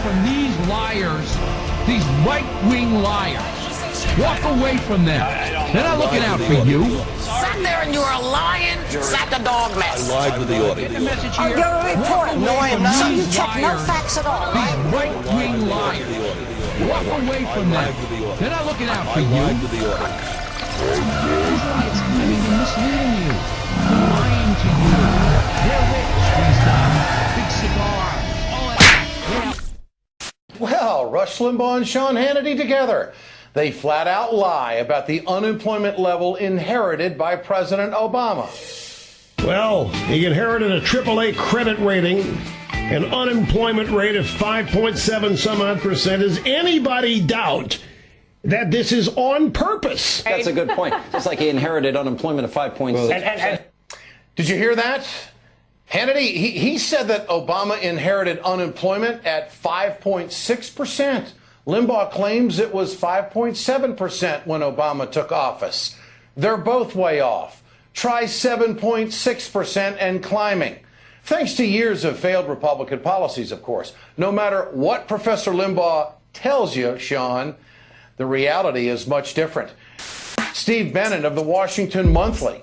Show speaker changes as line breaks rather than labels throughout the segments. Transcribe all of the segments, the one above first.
from these liars, these right-wing liars. Walk away from them. They're not looking out for you.
Sat there and you were lying, sat the dog mess.
I lied to the audience.
Get the message
Oh,
here.
you're a reporter.
No, I am not.
So you check no facts at all,
These
right?
right-wing liars. Walk away from them. They're not looking out for you. These lies, I mean, they're misleading you. They're lying to you. They're rich, these guys. Big cigars. All that. Yeah.
Well, Rush Limbaugh and Sean Hannity together. They flat out lie about the unemployment level inherited by President Obama.
Well, he inherited a AAA credit rating, an unemployment rate of 5.7 some odd percent. Does anybody doubt that this is on purpose?
That's a good point. Just like he inherited unemployment of 5.6%.
Did you hear that? Hannity, he said that Obama inherited unemployment at 5.6%. Limbaugh claims it was 5.7% when Obama took office. They're both way off. Try 7.6% and climbing. Thanks to years of failed Republican policies, of course. No matter what Professor Limbaugh tells you, Sean, the reality is much different. Steve Bannon of the Washington Monthly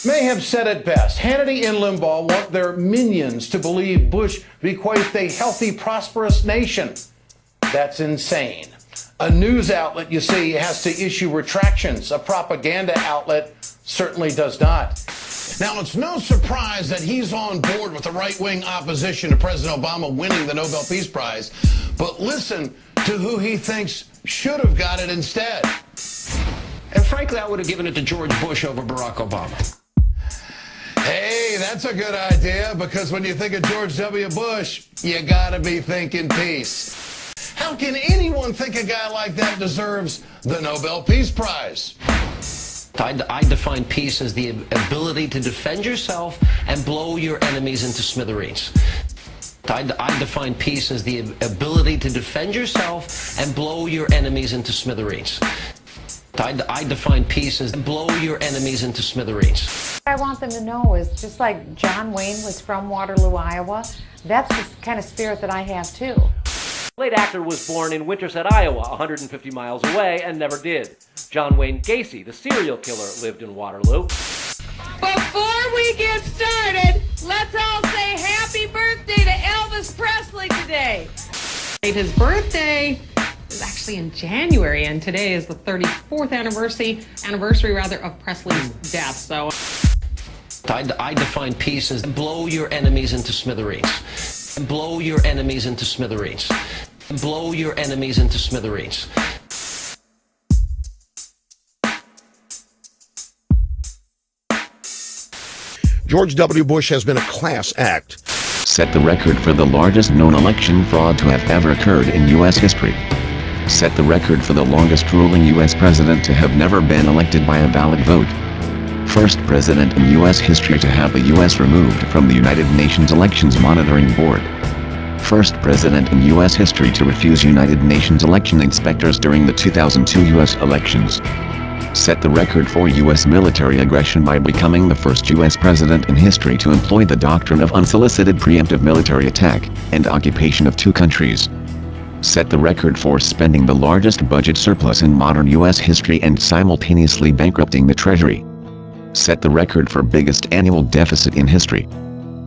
may have said it best. Hannity and Limbaugh want their minions to believe Bush bequeathed a healthy, prosperous nation. That's insane. A news outlet, you see, has to issue retractions. A propaganda outlet certainly does not. Now, it's no surprise that he's on board with the right-wing opposition to President Obama winning the Nobel Peace Prize. But listen to who he thinks should have got it instead.
And frankly, I would have given it to George Bush over Barack Obama.
Hey, that's a good idea, because when you think of George W. Bush, you gotta be thinking peace. How can anyone think a guy like that deserves the Nobel Peace Prize?
I define peace as the ability to defend yourself and blow your enemies into smithereens. I define peace as the ability to defend yourself and blow your enemies into smithereens. I define peace as blow your enemies into smithereens.
What I want them to know is, just like John Wayne was from Waterloo, Iowa, that's the kind of spirit that I have too.
The late actor was born in Winterset, Iowa, 150 miles away, and never did. John Wayne Gacy, the serial killer, lived in Waterloo.
Before we get started, let's all say happy birthday to Elvis Presley today. His birthday is actually in January, and today is the 34th anniversary of Presley's death. So
I define peace as blow your enemies into smithereens. Blow your enemies into smithereens. Blow your enemies into smithereens.
George W. Bush has been a class act.
Set the record for the largest known election fraud to have ever occurred in U.S. history. Set the record for the longest ruling U.S. president to have never been elected by a ballot vote. First president in U.S. history to have the U.S. removed from the United Nations Elections Monitoring Board. First president in U.S. history to refuse United Nations election inspectors during the 2002 U.S. elections. Set the record for U.S. military aggression by becoming the first U.S. president in history to employ the doctrine of unsolicited preemptive military attack and occupation of two countries. Set the record for spending the largest budget surplus in modern U.S. history and simultaneously bankrupting the Treasury. Set the record for biggest annual deficit in history.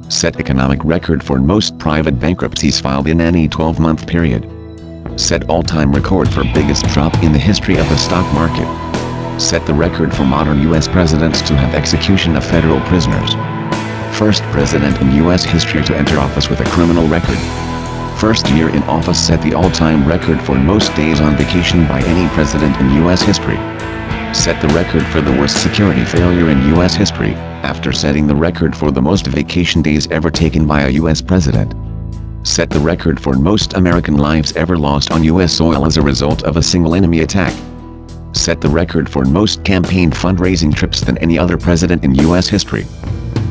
Set economic record for most private bankruptcies filed in any 12-month period. Set all-time record for biggest drop in the history of the stock market. Set the record for modern U.S. presidents to have execution of federal prisoners. First president in U.S. history to enter office with a criminal record. First year in office set the all-time record for most days on vacation by any president in U.S. history. Set the record for the worst security failure in U.S. history, after setting the record for the most vacation days ever taken by a U.S. president. Set the record for most American lives ever lost on U.S. soil as a result of a single enemy attack. Set the record for most campaign fundraising trips than any other president in U.S. history.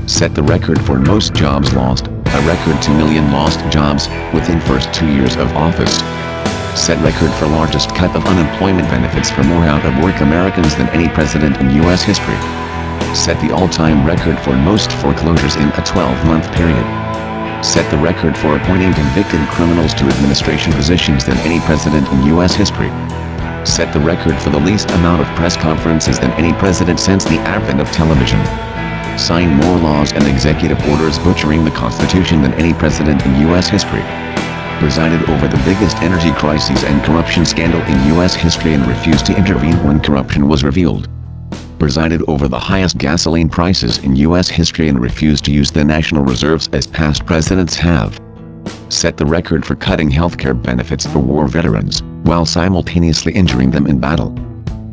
Set the record for most jobs lost, a record 2 million lost jobs, within first 2 years of office. Set record for largest cut of unemployment benefits for more out-of-work Americans than any president in U.S. history. Set the all-time record for most foreclosures in a 12-month period. Set the record for appointing convicted criminals to administration positions than any president in U.S. history. Set the record for the least amount of press conferences than any president since the advent of television. Signed more laws and executive orders butchering the Constitution than any president in U.S. history. Presided over the biggest energy crises and corruption scandal in U.S. history and refused to intervene when corruption was revealed. Presided over the highest gasoline prices in U.S. history and refused to use the national reserves as past presidents have. Set the record for cutting healthcare benefits for war veterans, while simultaneously injuring them in battle.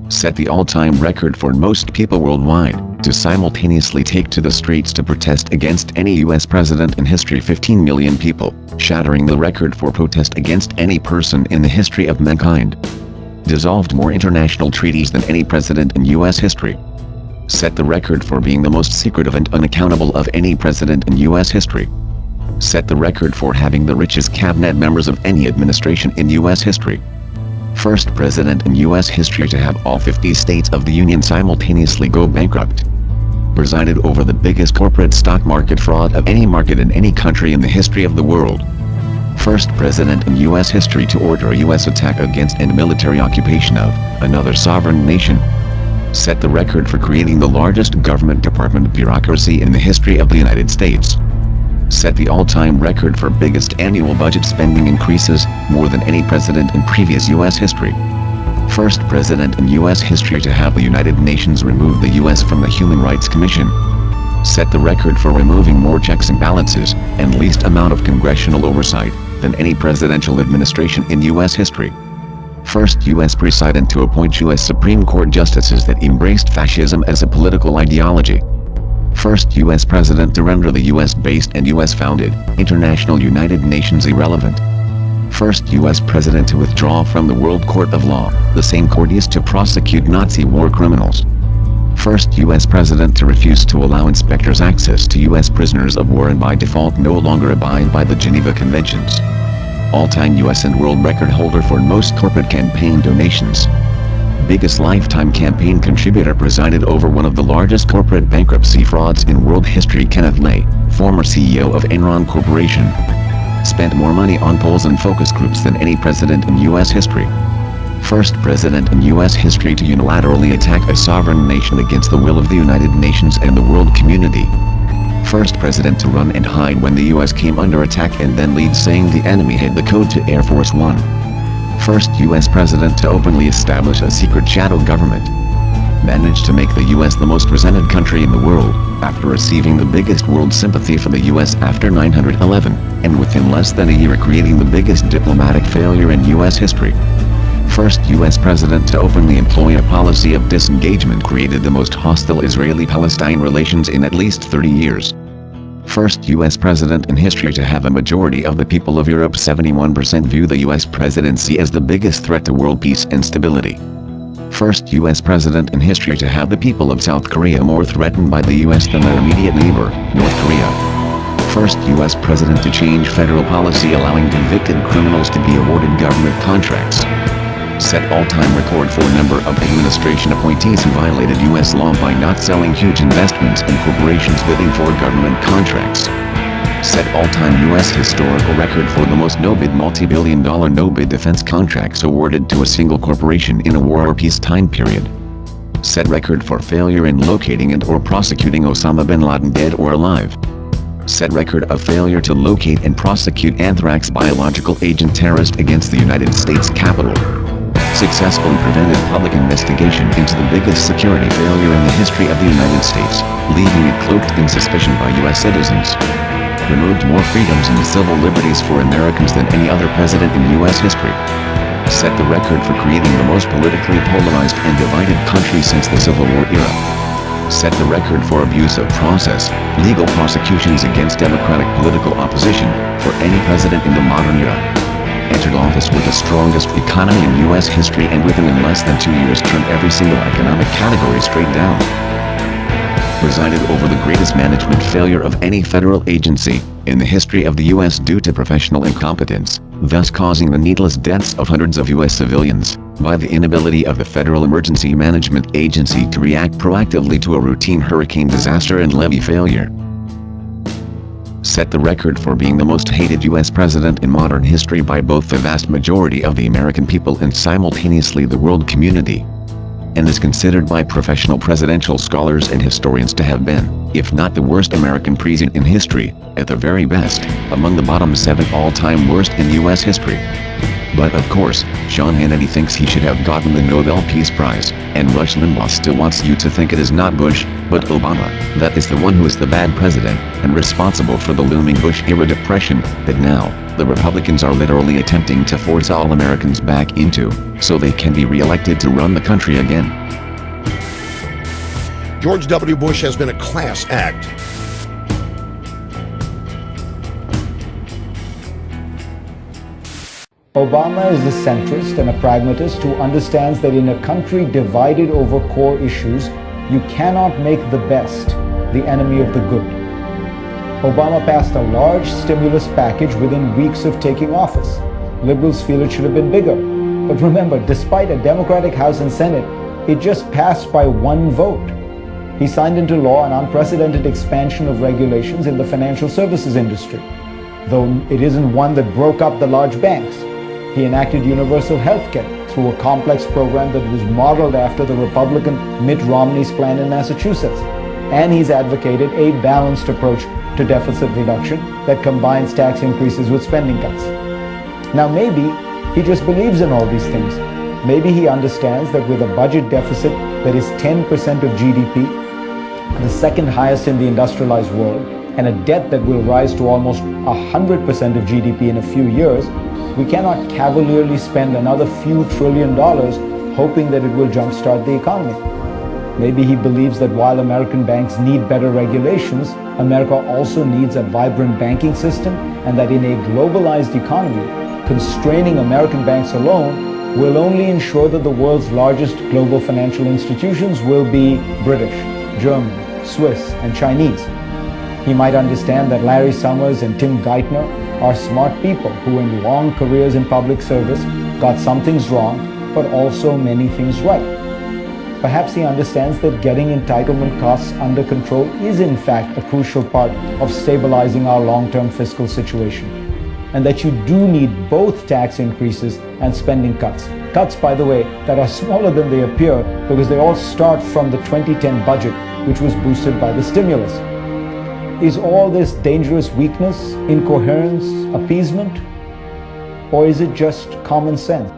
Set the all-time record for most people worldwide to simultaneously take to the streets to protest against any U.S. president in history, 15 million people, shattering the record for protest against any person in the history of mankind. Dissolved more international treaties than any president in U.S. history. Set the record for being the most secretive and unaccountable of any president in U.S. history. Set the record for having the richest cabinet members of any administration in U.S. history. First president in U.S. history to have all 50 states of the Union simultaneously go bankrupt. Presided over the biggest corporate stock market fraud of any market in any country in the history of the world. First president in U.S. history to order a U.S. attack against and military occupation of another sovereign nation. Set the record for creating the largest government department bureaucracy in the history of the United States. Set the all-time record for biggest annual budget spending increases, more than any president in previous U.S. history. First president in U.S. history to have the United Nations remove the U.S. from the Human Rights Commission. Set the record for removing more checks and balances, and least amount of congressional oversight, than any presidential administration in U.S. history. First U.S. president to appoint U.S. Supreme Court justices that embraced fascism as a political ideology. First U.S. president to render the U.S.-based and U.S.-founded international United Nations irrelevant. First U.S. president to withdraw from the World Court of Law, the same court used to prosecute Nazi war criminals. First U.S. president to refuse to allow inspectors access to U.S. prisoners of war and by default no longer abide by the Geneva Conventions. All-time U.S. and world record holder for most corporate campaign donations. Biggest lifetime campaign contributor presided over one of the largest corporate bankruptcy frauds in world history. Kenneth Lay, former CEO of Enron Corporation. Spent more money on polls and focus groups than any president in U.S. history. First president in U.S. history to unilaterally attack a sovereign nation against the will of the United Nations and the world community. First president to run and hide when the U.S. came under attack and then lead saying the enemy had the code to Air Force One. First U.S. president to openly establish a secret shadow government. Managed to make the U.S. the most resented country in the world, after receiving the biggest world sympathy for the U.S. after 9/11, and within less than a year creating the biggest diplomatic failure in U.S. history. First U.S. president to openly employ a policy of disengagement created the most hostile Israeli-Palestine relations in at least 30 years. First U.S. president in history to have a majority of the people of Europe 71% view the U.S. presidency as the biggest threat to world peace and stability. First U.S. president in history to have the people of South Korea more threatened by the U.S. than their immediate neighbor, North Korea. First U.S. president to change federal policy allowing convicted criminals to be awarded government contracts. Set all-time record for number of administration appointees who violated U.S. law by not selling huge investments and corporations bidding for government contracts. Set all-time U.S. historical record for the most no-bid multi-billion-dollar no-bid defense contracts awarded to a single corporation in a war or peace time period. Set record for failure in locating and or prosecuting Osama bin Laden dead or alive. Set record of failure to locate and prosecute anthrax biological agent terrorist against the United States Capitol. Successfully prevented public investigation into the biggest security failure in the history of the United States, leaving it cloaked in suspicion by U.S. citizens. Removed more freedoms and civil liberties for Americans than any other president in U.S. history. Set the record for creating the most politically polarized and divided country since the Civil War era. Set the record for abuse of process, legal prosecutions against democratic political opposition, for any president in the modern era. Entered office with the strongest economy in U.S. history and within less than 2 years turned every single economic category straight down. Presided over the greatest management failure of any federal agency in the history of the U.S. due to professional incompetence, thus causing the needless deaths of hundreds of U.S. civilians, by the inability of the Federal Emergency Management Agency to react proactively to a routine hurricane disaster and levee failure. set the record for being the most hated U.S. president in modern history by both the vast majority of the American people and simultaneously the world community, and is considered by professional presidential scholars and historians to have been, if not the worst American president in history, at the very best, among the bottom 7 all-time worst in U.S. history. But of course, Sean Hannity thinks he should have gotten the Nobel Peace Prize, and Rush Limbaugh still wants you to think it is not Bush, but Obama, that is the one who is the bad president, and responsible for the looming Bush-era depression, that now, the Republicans are literally attempting to force all Americans back into, so they can be re-elected to run the country again.
George W. Bush has been a class act.
Obama is a centrist and a pragmatist who understands that in a country divided over core issues, you cannot make the best the enemy of the good. Obama passed a large stimulus package within weeks of taking office. Liberals feel it should have been bigger. But remember, despite a Democratic House and Senate, it just passed by 1 vote. He signed into law an unprecedented expansion of regulations in the financial services industry, though it isn't one that broke up the large banks. He enacted universal health care through a complex program that was modeled after the Republican Mitt Romney's plan in Massachusetts. And he's advocated a balanced approach to deficit reduction that combines tax increases with spending cuts. Now maybe he just believes in all these things. Maybe he understands that with a budget deficit that is 10% of GDP, the second highest in the industrialized world, and a debt that will rise to almost 100% of GDP in a few years, we cannot cavalierly spend another few trillion dollars hoping that it will jumpstart the economy. Maybe he believes that while American banks need better regulations, America also needs a vibrant banking system, and that in a globalized economy, constraining American banks alone will only ensure that the world's largest global financial institutions will be British, German, Swiss, and Chinese. He might understand that Larry Summers and Tim Geithner are smart people who in long careers in public service got some things wrong, but also many things right. Perhaps he understands that getting entitlement costs under control is in fact a crucial part of stabilizing our long-term fiscal situation, and that you do need both tax increases and spending cuts. Cuts, by the way, that are smaller than they appear because they all start from the 2010 budget, which was boosted by the stimulus. Is all this dangerous weakness, incoherence, appeasement? Or is it just common sense?